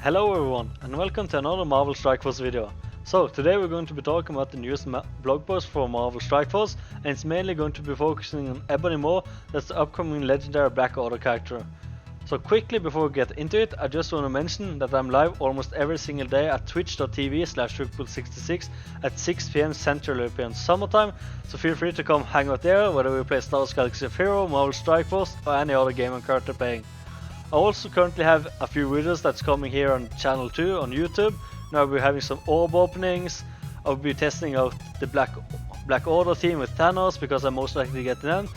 Hello everyone and welcome to another Marvel Strike Force video. So today we're going to be talking about the newest blog post for Marvel Strike Force, and it's mainly going to be focusing on Ebony Maw, that's the upcoming legendary Black Order character. So quickly before we get into it, I just want to mention that I'm live almost every single day at twitch.tv/Triple66 at 6 PM Central European Summertime, so feel free to come hang out there whether we play Star Wars Galaxy of Hero, Marvel Strike Force or any other game I'm currently playing. I also currently have a few videos that's coming here on channel 2 on YouTube. Now I'll be having some orb openings. I'll be testing out the Black Order team with Thanos because I'm most likely to get them.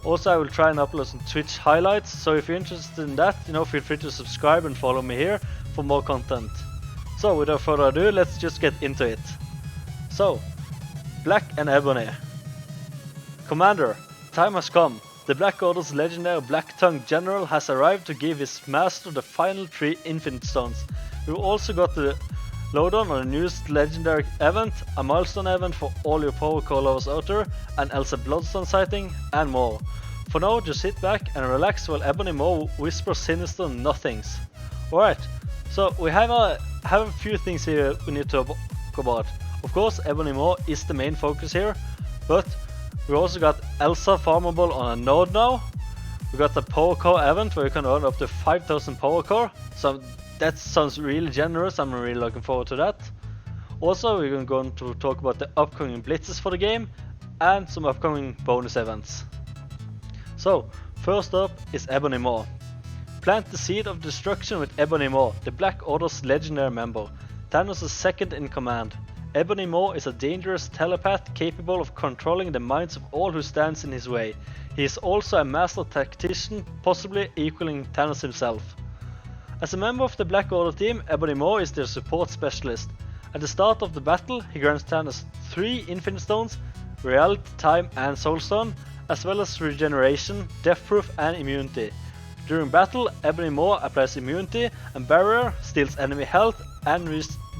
Also I will try and upload some Twitch highlights, so if you're interested in that, feel free to subscribe and follow me here for more content. So without further ado, let's just get into it. So, Black and Ebony. Commander, time has come. The Black Order's legendary Black Tongue General has arrived to give his master the final 3 Infinite Stones. We also got the lowdown on the newest legendary event, a milestone event for all your power core lovers out there, an Elsa Bloodstone sighting, and more. For now, just sit back and relax while Ebony Maw whispers sinister nothings. Alright, so we have a few things here we need to talk about. Of course, Ebony Maw is the main focus here, but we also got Elsa farmable on a node now. We got the power core event where you can earn up to 5,000 power core. So that sounds really generous. I'm really looking forward to that. Also, we're going to talk about the upcoming blitzes for the game and some upcoming bonus events. So first up is Ebony Maw. Plant the seed of destruction with Ebony Maw, the Black Order's legendary member, Thanos' second in command. Ebony Maw is a dangerous telepath capable of controlling the minds of all who stands in his way. He is also a master tactician, possibly equaling Thanos himself. As a member of the Black Order team, Ebony Maw is their support specialist. At the start of the battle, he grants Thanos 3 Infinite Stones, Reality, Time and Soul Stone, as well as regeneration, deathproof and immunity. During battle, Ebony Maw applies immunity and barrier, steals enemy health and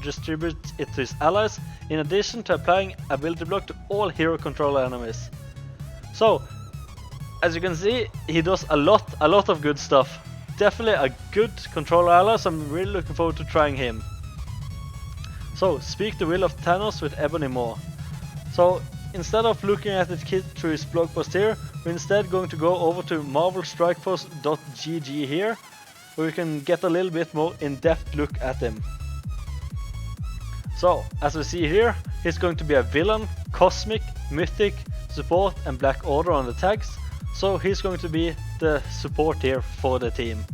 distributes it to his allies, in addition to applying ability block to all hero controller enemies. So, as you can see, he does a lot of good stuff. Definitely a good controller ally, so I'm really looking forward to trying him. So, speak the will of Thanos with Ebony Maw. So, instead of looking at the kit through his blog post here, we're instead going to go over to marvelstrikeforce.gg here, where we can get a little bit more in-depth look at him. So, as we see here, he's going to be a villain, cosmic, mythic, support and Black Order on the tags. So he's going to be the support here for the team.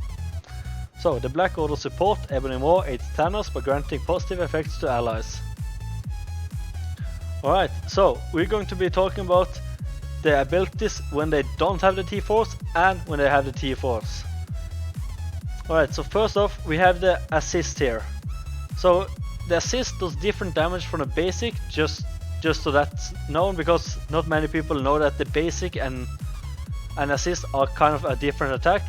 So the Black Order support, Ebony Maw, aids Thanos by granting positive effects to allies. Alright, so we're going to be talking about the abilities when they don't have the T-Force and when they have the T-Force. Alright, so first off we have the assist here. So the assist does different damage from the basic, just so that's known, because not many people know that the basic and assist are kind of a different attack.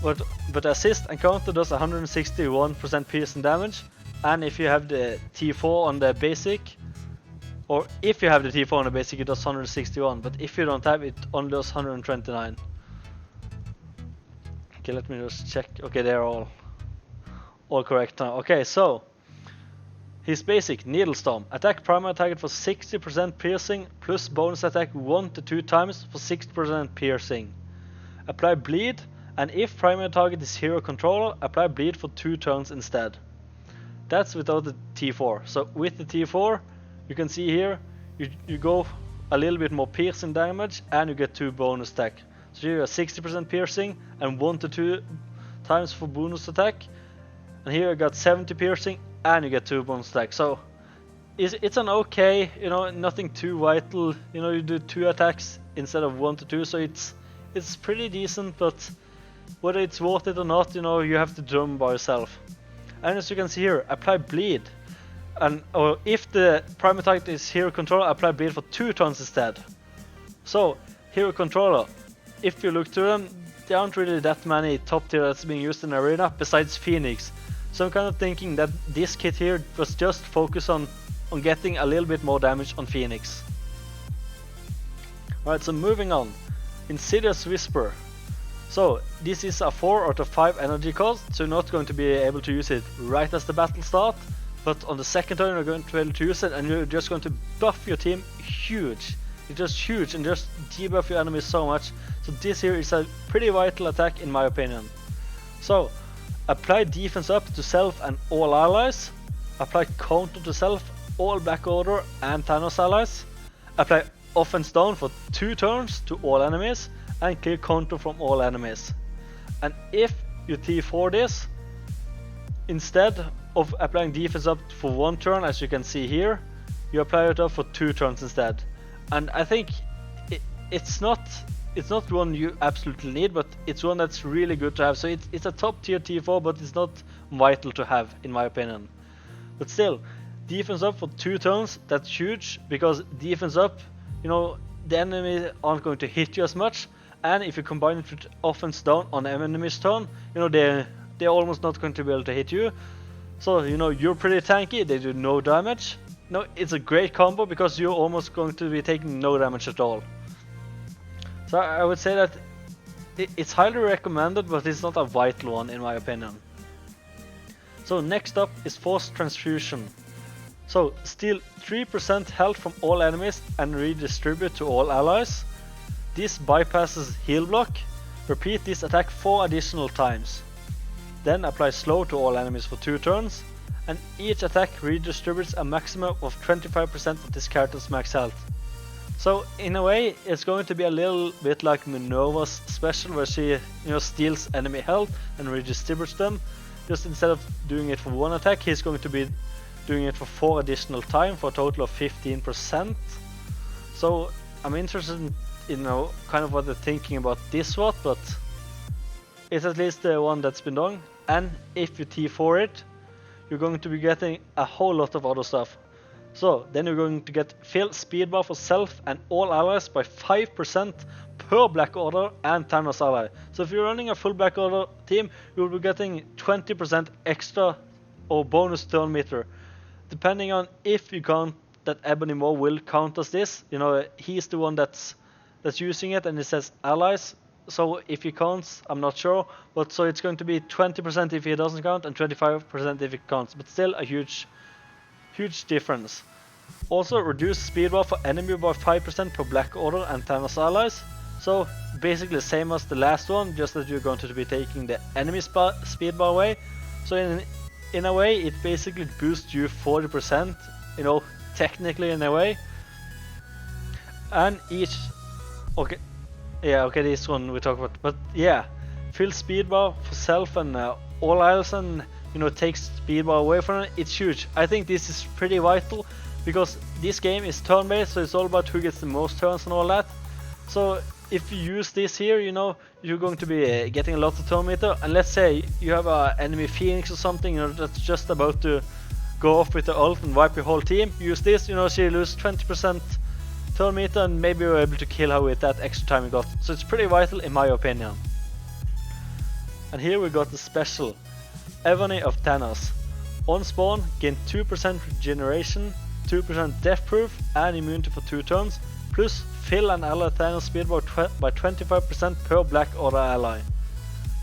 But assist and counter does 161% piercing damage, and if you have the T4 on the basic, or if you have the T4 on the basic, it does 161, but if you don't have it, only does 129. Okay, let me just check. Okay, they're all correct now. Okay, so his basic, Needle Storm. Attack primary target for 60% piercing, plus bonus attack 1 to 2 times for 60% piercing. Apply bleed, and if primary target is hero controller, apply bleed for 2 turns instead. That's without the T4. So with the T4, you can see here, you go a little bit more piercing damage, and you get 2 bonus attack. So you have 60% piercing, and 1 to 2 times for bonus attack. And here I got 70 piercing, and you get 2 bonus attacks. So it's an okay, nothing too vital. You do 2 attacks instead of 1 to 2, so it's pretty decent. But whether it's worth it or not, you have to determine by yourself. And as you can see here, apply bleed, or if the primary target is hero controller, apply bleed for 2 turns instead. So hero controller, if you look through them, there aren't really that many top tier that's being used in arena besides Phoenix. So I'm kind of thinking that this kit here was just focused on getting a little bit more damage on Phoenix. Alright, so moving on. Insidious Whisper. So this is a 4 out of 5 energy cost, so you're not going to be able to use it right as the battle start, but on the second turn you're going to be able to use it, and you're just going to buff your team huge. It's just huge and just debuff your enemies so much. So this here is a pretty vital attack in my opinion. So apply defense up to self and all allies. Apply counter to self, all Black Order and Thanos allies. Apply offense down for 2 turns to all enemies and clear counter from all enemies. And if you T4 this, instead of applying defense up for 1 turn, as you can see here, you apply it up for 2 turns instead. And I think it's not one you absolutely need, but it's one that's really good to have. So it's a top tier T4, but it's not vital to have in my opinion. But still, defense up for 2 turns, that's huge, because defense up, you know, the enemy aren't going to hit you as much, and if you combine it with offense down on an enemy's turn, you know, they're almost not going to be able to hit you. So, you know, you're pretty tanky, they do no damage. No, it's a great combo because you're almost going to be taking no damage at all. So I would say that it's highly recommended, but it's not a vital one in my opinion. So next up is Force Transfusion. So steal 3% health from all enemies and redistribute to all allies. This bypasses heal block. Repeat this attack 4 additional times. Then apply slow to all enemies for 2 turns, and each attack redistributes a maximum of 25% of this character's max health. So in a way it's going to be a little bit like Minerva's special, where she, you know, steals enemy health and redistributes them. Just instead of doing it for 1 attack, he's going to be doing it for 4 additional time for a total of 15%. So I'm interested in, you know, kind of what they're thinking about this one, but it's at least the one that's been done. And if you T4 it, you're going to be getting a whole lot of other stuff. So then you're going to get fill speed bar for self and all allies by 5% per Black Order and Thanos ally. So if you're running a full Black Order team, you'll be getting 20% extra or bonus turn meter. Depending on if you count that Ebony Maw will count as this, you know, he's the one that's using it, and it says allies. So if he counts, I'm not sure, but so it's going to be 20% if he doesn't count and 25% if he counts, but still a huge difference. Also reduce speed bar for enemy by 5% per Black Order and Thanos allies. So basically the same as the last one, just that you're going to be taking the enemy speed bar away. So in a way it basically boosts you 40%, you know, technically in a way. And each, okay, yeah, okay, this one we talk about, but yeah, fill speed bar for self and all allies, and you know, takes speed bar away from it. It's huge. I think this is pretty vital because this game is turn based, so it's all about who gets the most turns and all that. So if you use this here, you know, you're going to be getting a lot of turn meter, and let's say you have an enemy Phoenix or something, you know, that's just about to go off with the ult and wipe your whole team. Use this, you know, she loses 20% turn meter, and maybe you're able to kill her with that extra time you got. So it's pretty vital in my opinion. And here we got the special Ebony of Thanos. On spawn, gain 2% regeneration, 2% death proof and immunity for 2 turns, plus fill an ally Thanos speed bar by 25% per Black Order ally.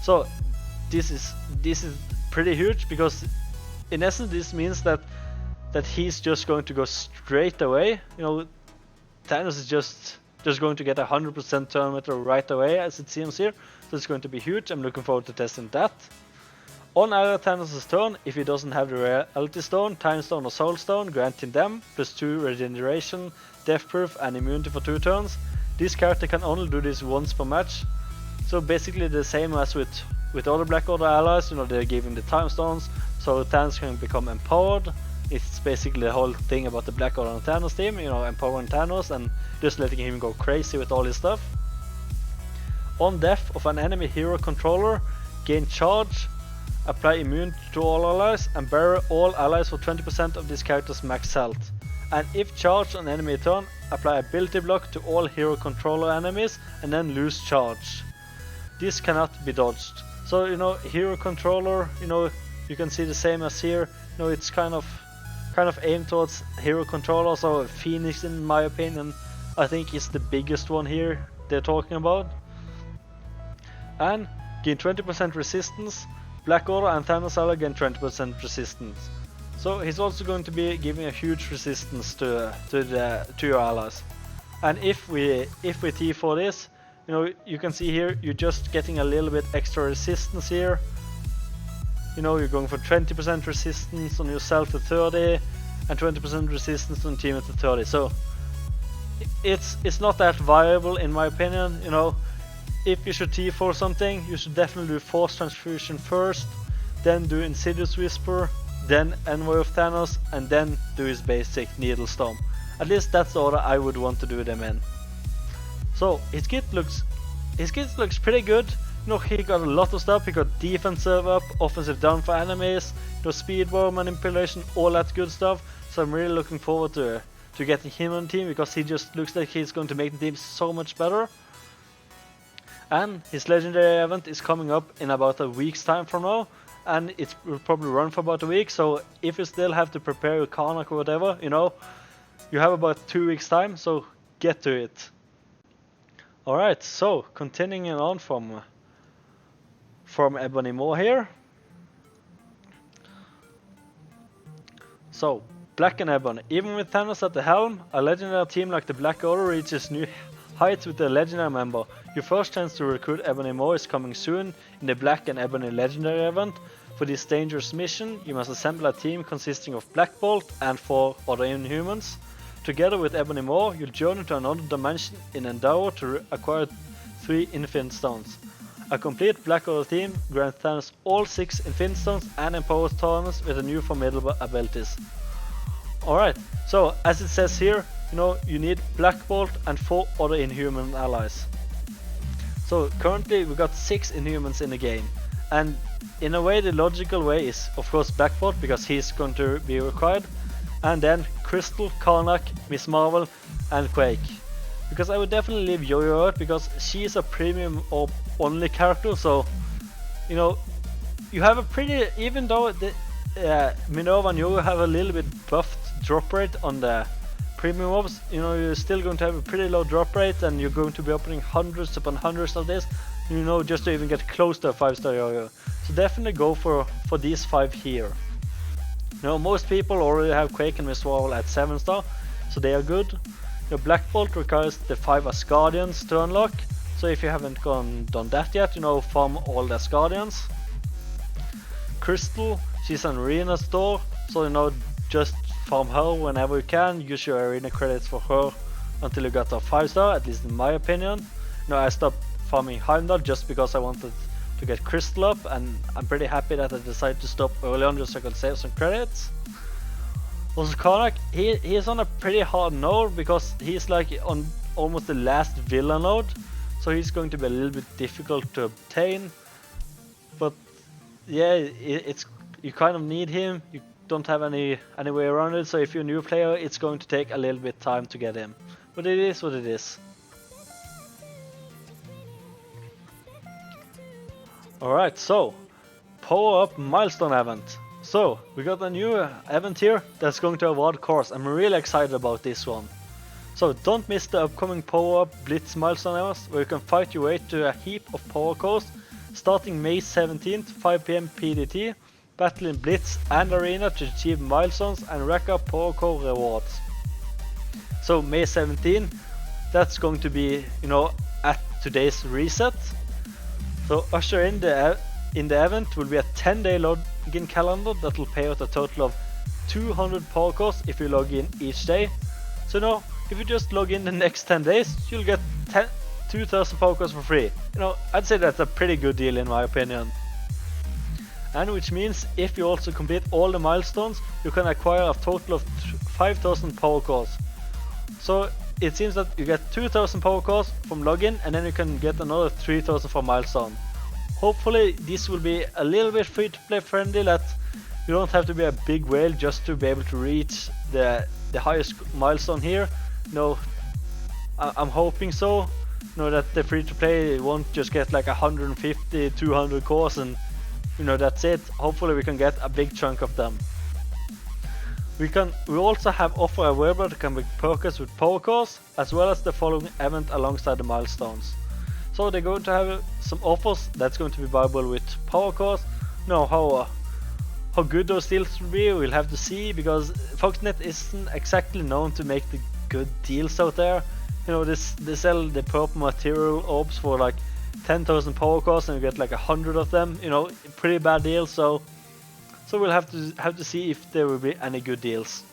So this is pretty huge, because in essence this means that he's just going to go straight away. You know, Thanos is just going to get 100% turn meter right away, as it seems here. So it's going to be huge. I'm looking forward to testing that. On ally Thanos' turn, if he doesn't have the Reality Stone, Time Stone or Soul Stone, grant him them, plus 2 regeneration, death proof and immunity for 2 turns. This character can only do this once per match. So basically the same as with other Black Order allies, you know, they're giving the Time Stones, so Thanos can become empowered. It's basically the whole thing about the Black Order and Thanos team, you know, empowering Thanos and just letting him go crazy with all his stuff. On death of an enemy hero controller, gain charge, apply immunity to all allies, and bury all allies for 20% of this character's max health. And if charged on enemy turn, apply ability block to all hero controller enemies and then lose charge. This cannot be dodged. So, you know, hero controller, you know, you can see the same as here. You know, it's kind of aimed towards hero controller. So Phoenix, in my opinion, I think is the biggest one here they're talking about. and gain 20% resistance. Black Order and Thanos ally gain 20% resistance. So he's also going to be giving a huge resistance to your allies. And if we T4 this, you know, you can see here you're just getting a little bit extra resistance here. You know, you're going for 20% resistance on yourself to 30 and 20% resistance on team to 30. So it's not that viable in my opinion. You know, if you should T4 something, you should definitely do Force Transfusion first, then do Insidious Whisper, then Envoy of Thanos, and then do his basic Needle Storm. At least that's the order I would want to do them in. So his kit looks pretty good. You know, he got a lot of stuff. He got defensive up, offensive down for enemies, you know, speed war, manipulation, all that good stuff. So I'm really looking forward to getting him on the team, because he just looks like he's going to make the team so much better. And his legendary event is coming up in about a week's time from now, and it will probably run for about a week. So if you still have to prepare your Karnak or whatever, you know, you have about 2 weeks time, so get to it. Alright, so continuing on from Ebony Maw here. So, Black and Ebony. Even with Thanos at the helm, a legendary team like the Black Order reaches new heights with a legendary member. Your first chance to recruit Ebony Maw is coming soon in the Black and Ebony legendary event. For this dangerous mission, you must assemble a team consisting of Black Bolt and 4 other Inhumans. Together with Ebony Maw, you'll journey to another dimension in Endeavor to acquire 3 Infinite Stones. A complete Black Order team grants Thanos all 6 Infinite Stones and empowers Thanos with a new formidable abilities. Alright, so as it says here, you know, you need Black Bolt and 4 other Inhuman allies. So currently we got 6 Inhumans in the game, and in a way the logical way is of course Black Bolt, because he's going to be required, and then Crystal, Karnak, Miss Marvel and Quake. Because I would definitely leave Yo-Yo out, because she's a premium or only character, so you know, you have a pretty, even though the Minerva and Yo-Yo have a little bit buffed drop rate on the premium mobs, you know, you're still going to have a pretty low drop rate, and you're going to be opening hundreds upon hundreds of this, you know, just to even get close to a 5-star Yo-Yo. So definitely go for these 5 here. You know, most people already have Quake and Miss Marvel at 7-star, so they are good. Your Black Bolt requires the 5 Asgardians to unlock, so if you haven't done that yet, you know, farm all the Asgardians. Crystal, she's an arena store, so you know, just farm her whenever you can. Use your arena credits for her until you got a 5-star, at least in my opinion. You know, I stopped farming Heimdall just because I wanted to get Crystal up, and I'm pretty happy that I decided to stop early on just so I could save some credits. Also Karnak, he is on a pretty hard node, because he's like on almost the last villain node, so he's going to be a little bit difficult to obtain. But yeah, it's you kind of need him. You don't have any way around it, so if you're a new player, it's going to take a little bit time to get him. But it is what it is. Alright, so power up milestone event. So we got a new event here that's going to award cores. I'm really excited about this one. So don't miss the upcoming power up blitz milestone events, where you can fight your way to a heap of power cores starting May 17th, 5 PM PDT. Battle in blitz and arena to achieve milestones and rack up power core rewards. So May 17, that's going to be, you know, at today's reset. So usher in the event will be a 10-day login calendar that will pay out a total of 200 power cores if you log in each day. So you know, if you just log in the next 10 days, you'll get 2,000 power cores for free. You know, I'd say that's a pretty good deal in my opinion. And which means if you also complete all the milestones, you can acquire a total of 5,000 power cores. So it seems that you get 2,000 power cores from login, and then you can get another 3,000 for milestone. Hopefully this will be a little bit free to play friendly, that you don't have to be a big whale just to be able to reach the highest milestone here. You know, I'm hoping so. You know, that the free to play won't just get like 150, 200 cores and you know, that's it. Hopefully we can get a big chunk of them. We also have offer available that can be purchased with power cores, as well as the following event alongside the milestones. So they're going to have some offers that's going to be viable with power cores. No, how good those deals will be, we'll have to see, because Foxnet isn't exactly known to make the good deals out there. You know, they sell the purple material orbs for like 10,000 power cores and you get like 100 of them. You know, pretty bad deals. So we'll have to see if there will be any good deals.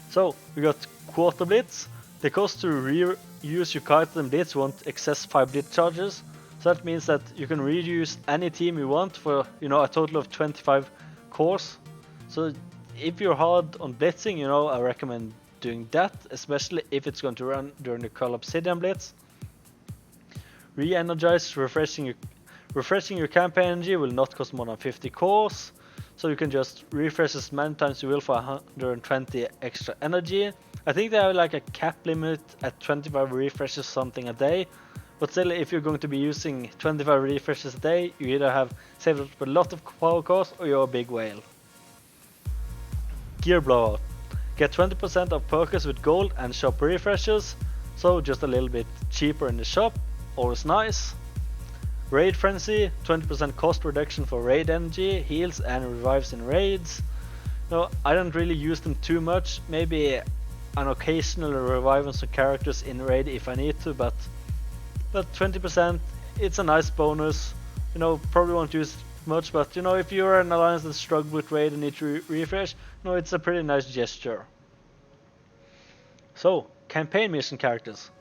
So we got quarter blitz. The cost to reuse your card and blitz won't excess 5 blitz charges. So that means that you can reuse any team you want for, you know, a total of 25 cores. So if you're hard on blitzing, you know, I recommend doing that, especially if it's going to run during the Call Obsidian blitz. Re-energize, refreshing your campaign energy will not cost more than 50 cores. So you can just refresh as many times you will for 120 extra energy. I think they have like a cap limit at 25 refreshes something a day. But still, if you're going to be using 25 refreshes a day, you either have saved up a lot of power cores or you're a big whale. Gear blowout. Get 20% of purchase with gold and shop refreshes, so just a little bit cheaper in the shop, always nice. Raid frenzy, 20% cost reduction for raid energy, heals and revives in raids. No, I don't really use them too much, maybe an occasional revive on some characters in raid if I need to, but 20%, it's a nice bonus. You know, probably won't use it much, but you know, if you're an alliance that struggle with raid and need to refresh, you know, it's a pretty nice gesture. So, campaign mission characters.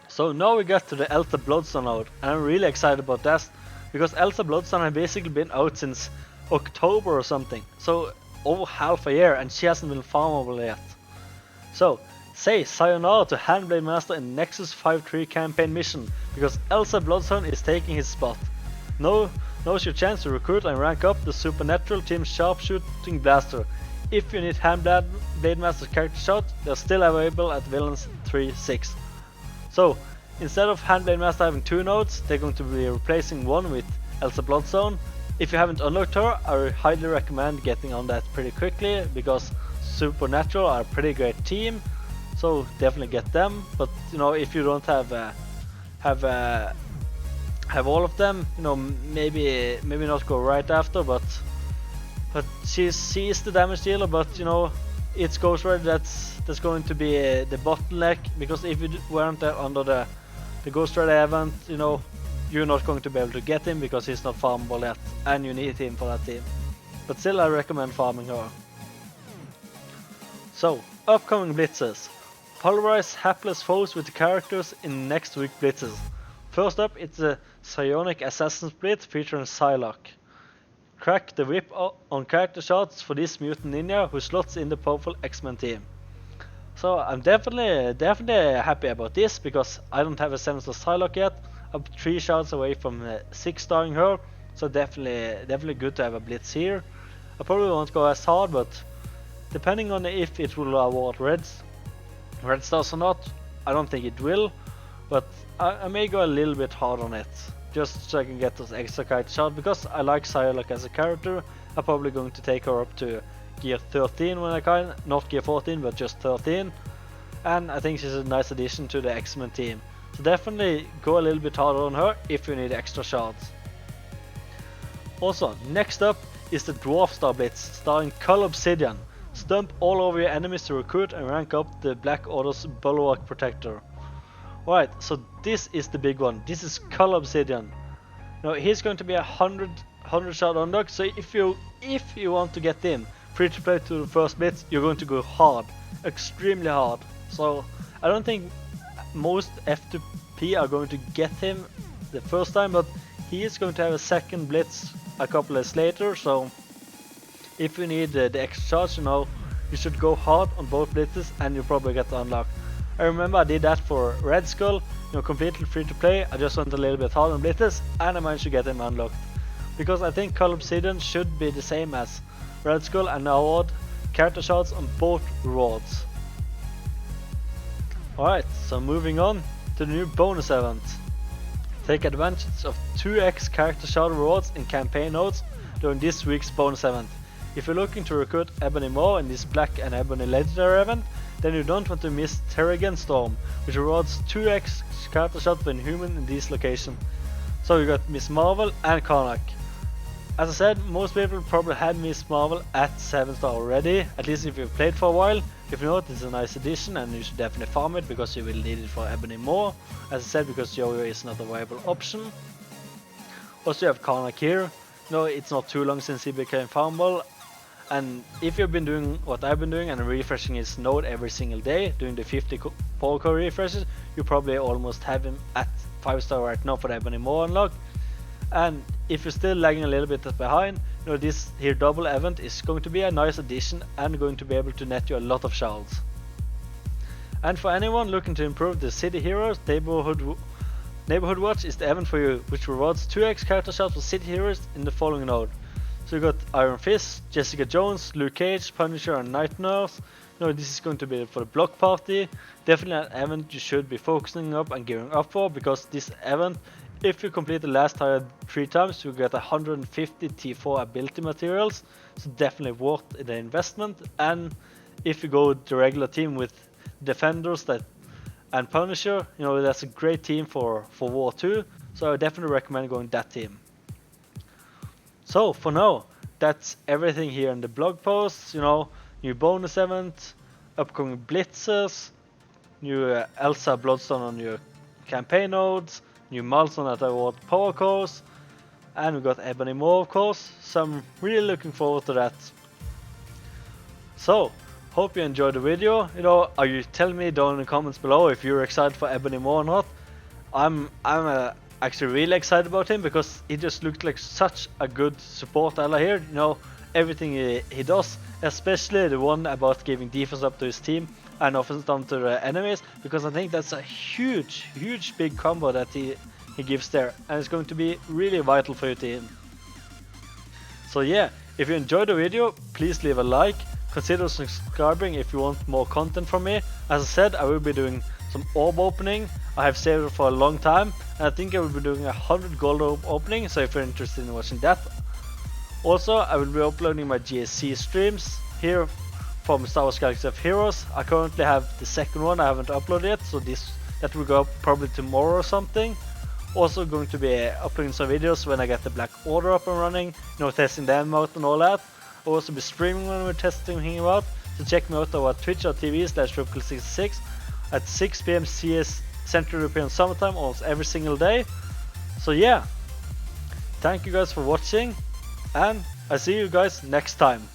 So now we got to the Elsa Bloodstone out, and I'm really excited about that, because Elsa Bloodstone has basically been out since October or something, so over half a year, and she hasn't been farmable yet. So, say sayonara to Handblade Master in Nexus 5-3 campaign mission, because Elsa Bloodstone is taking his spot. Now's your chance to recruit and rank up the Supernatural Team Sharpshooting Blaster. If you need Handblade Master's character shot, they're still available at Villains 3-6. So, instead of Handblade Master having 2 nodes, they're going to be replacing one with Elsa Bloodstone. If you haven't unlocked her, I highly recommend getting on that pretty quickly, because Supernatural are a pretty great team. So definitely get them, but you know, if you don't have all of them, you know, maybe not go right after, but she's the damage dealer. But you know, it's Ghost Rider that's going to be the bottleneck, because if you weren't under the Ghost Rider event, you know, you're not going to be able to get him because he's not farmable yet, and you need him for that team. But still, I recommend farming her. So, upcoming blitzes. Polarize hapless foes with the characters in next week blitzes. First up, it's the Psionic Assassin split featuring Psylocke. Crack the whip on character shots for this mutant ninja who slots in the powerful X-Men team. So I'm definitely happy about this, because I don't have a 7-star Psylocke yet. I'm 3 shots away from 6-starring her, so definitely good to have a blitz here. I probably won't go as hard, but depending on if it will award red stars or not, I don't think it will, but I may go a little bit hard on it, just so I can get those extra character shots, because I like Psylocke as a character. I'm probably going to take her up to gear 13 when I can, not gear 14 but just 13, and I think she's a nice addition to the X-Men team. So definitely go a little bit harder on her if you need extra shards. Also, next up is the Dwarf Star Blitz starring Call Obsidian. Stump all over your enemies to recruit and rank up the Black Order's Bulwark Protector. Alright, so this is the big one. This is Call Obsidian. Now he's going to be a 100 shot unlock, so if you want to get him free to play to the first blitz, you're going to go hard, extremely hard. So I don't think most F2P are going to get him the first time, but he is going to have a second blitz a couple days later, so if you need the extra charge, you know, you should go hard on both blitzes and you'll probably get the unlock. I remember I did that for Red Skull, you know, completely free to play. I just went a little bit hard on blitzes and I managed to get him unlocked. Because I think Call Obsidian should be the same as Red Skull and award character shots on both rewards. Alright, so moving on to the new bonus event. Take advantage of 2x character shot rewards in campaign nodes during this week's bonus event. If you're looking to recruit Ebony Maw in this Black and Ebony Legendary event, then you don't want to miss Terrigen Storm, which rewards 2x character shot by a human in this location. So you got Miss Marvel and Karnak. As I said, most people probably had Miss Marvel at 7 star already, at least if you've played for a while. If not, it's a nice addition and you should definitely farm it because you will need it for Ebony Maw. As I said, because Yo-Yo is not a viable option. Also you have Karnak here. No, it's not too long since he became farmable. And if you've been doing what I've been doing and refreshing his node every single day, doing the 50 power core refreshes, you probably almost have him at 5 star right now for the Ebony Maw unlock. And if you're still lagging a little bit behind, you know, this here double event is going to be a nice addition and going to be able to net you a lot of shards. And for anyone looking to improve the City Heroes, Neighborhood Watch is the event for you, which rewards 2x character shards for City Heroes in the following node. So you got Iron Fist, Jessica Jones, Luke Cage, Punisher and Night Nurse. You know, this is going to be for the block party. Definitely an event you should be focusing up and gearing up for, because this event, if you complete the last tier 3 times, you get 150 T4 ability materials, so definitely worth the investment. And if you go the regular team with Defenders and Punisher, you know, that's a great team for War 2, so I definitely recommend going that team. So for now, that's everything here in the blog posts. You know, new bonus event, upcoming blitzes, new Elsa Bloodstone on your campaign nodes, new milestone that award power cores, and we got Ebony Maw of course, so I'm really looking forward to that. So, hope you enjoyed the video. You know, are you telling me down in the comments below if you're excited for Ebony Maw or not? I'm actually really excited about him because he just looked like such a good support ally here. You know, everything he does, especially the one about giving defense up to his team and offense down to the enemies, because I think that's a huge big combo that he gives there, and it's going to be really vital for your team. So yeah, if you enjoyed the video, please leave a like, consider subscribing if you want more content from me. As I said, I will be doing some orb opening. I have saved it for a long time, and I think I will be doing 100 gold orb opening, so if you're interested in watching that. Also, I will be uploading my GSC streams here from Star Wars Galaxy of Heroes. I currently have the second one I haven't uploaded yet, so that will go up probably tomorrow or something. Also going to be uploading some videos when I get the Black Order up and running, you know, testing them out and all that. I'll also be streaming when we're testing him out, so check me out over twitch.tv/Rupkel66 at 6 PM CS Central European Summertime almost every single day. So yeah, thank you guys for watching, and I see you guys next time.